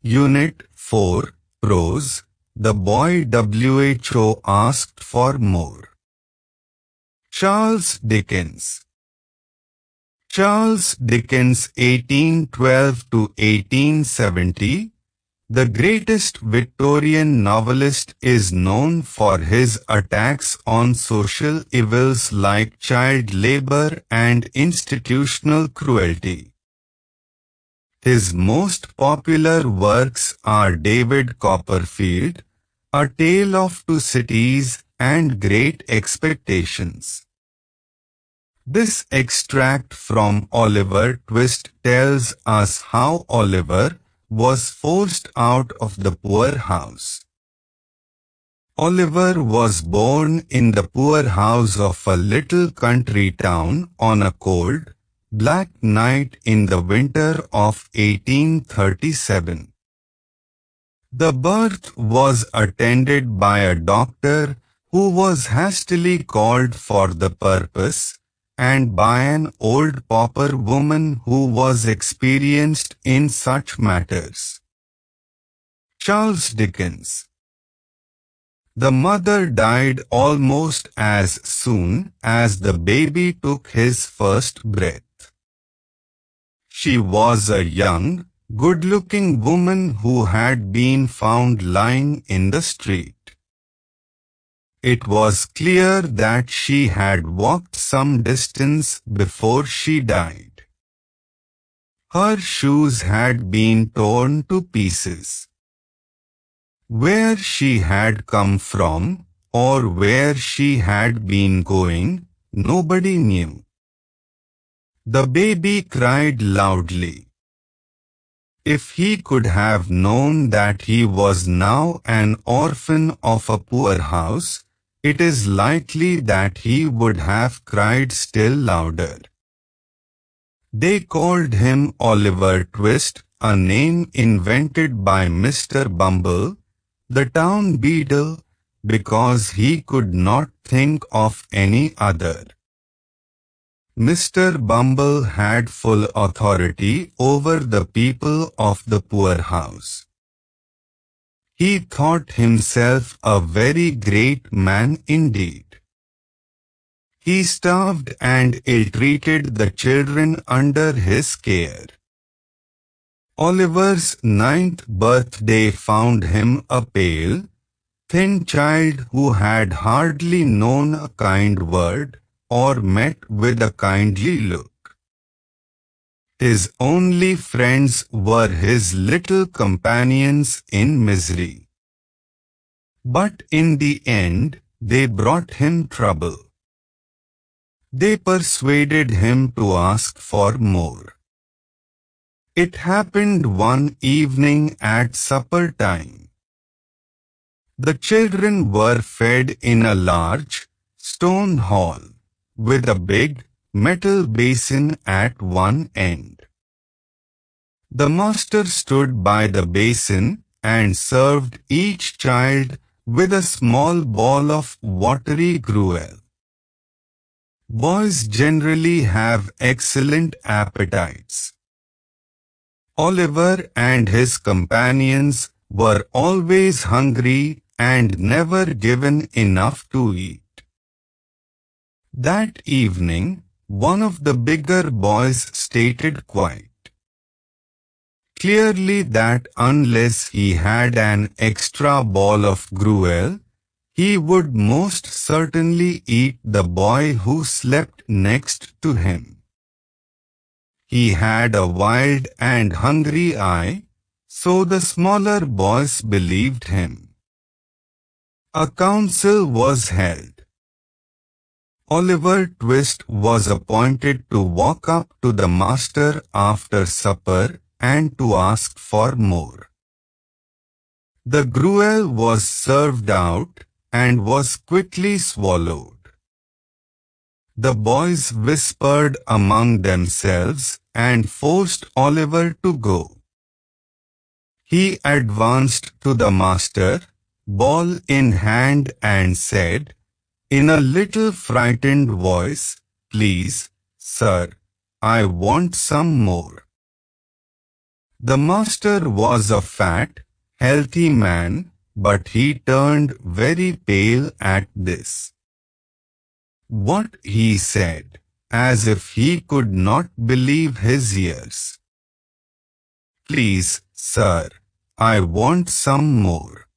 Unit 4, Prose. The boy WHO asked for more. Charles Dickens. Charles Dickens 1812 to 1870, the greatest Victorian novelist, is known for his attacks on social evils like child labor and institutional cruelty. His most popular works are David Copperfield, A Tale of Two Cities, and Great Expectations. This extract from Oliver Twist tells us how Oliver was forced out of the poorhouse. Oliver was born in the poorhouse of a little country town on a cold, black night in the winter of 1837. The birth was attended by a doctor who was hastily called for the purpose, and by an old pauper woman who was experienced in such matters. Charles Dickens. The mother died almost as soon as the baby took his first breath. She was a young, good-looking woman who had been found lying in the street. It was clear that she had walked some distance before she died. Her shoes had been torn to pieces. Where she had come from, or where she had been going, nobody knew. The baby cried loudly. If he could have known that he was now an orphan of a poorhouse, it is likely that he would have cried still louder. They called him Oliver Twist, a name invented by Mr. Bumble, the town beadle, because he could not think of any other. Mr. Bumble had full authority over the people of the poorhouse. He thought himself a very great man indeed. He starved and ill-treated the children under his care. Oliver's 9th birthday found him a pale, thin child who had hardly known a kind word or met with a kindly look. His only friends were his little companions in misery. But in the end, they brought him trouble. They persuaded him to ask for more. It happened one evening at supper time. The children were fed in a large, stone hall, with a big, metal basin at one end. The master stood by the basin and served each child with a small ball of watery gruel. Boys generally have excellent appetites. Oliver and his companions were always hungry and never given enough to eat. That evening, one of the bigger boys stated quite clearly that unless he had an extra ball of gruel, he would most certainly eat the boy who slept next to him. He had a wild and hungry eye, so the smaller boys believed him. A council was held. Oliver Twist was appointed to walk up to the master after supper and to ask for more. The gruel was served out and was quickly swallowed. The boys whispered among themselves and forced Oliver to go. He advanced to the master, ball in hand, and said, in a little frightened voice, "Please, sir, I want some more." The master was a fat, healthy man, but he turned very pale at this. What he said, as if he could not believe his ears. Please, sir, I want some more.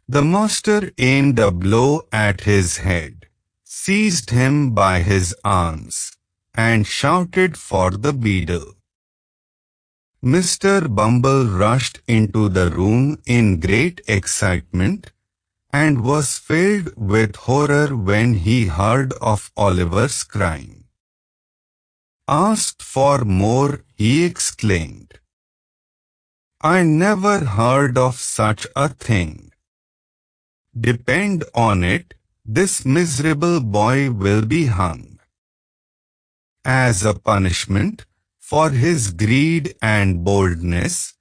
The master aimed a blow at his head, seized him by his arms, and shouted for the beadle. Mr. Bumble rushed into the room in great excitement, and was filled with horror when he heard of Oliver's crime. Asked for more, he exclaimed. I never heard of such a thing. Depend on it, this miserable boy will be hung. As a punishment for his greed and boldness,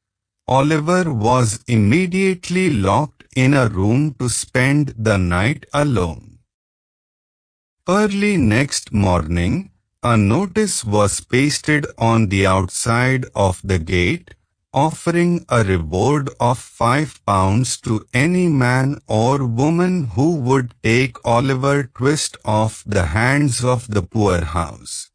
Oliver was immediately locked in a room to spend the night alone. Early next morning, a notice was pasted on the outside of the gate, offering a reward of £5 to any man or woman who would take Oliver Twist off the hands of the poorhouse.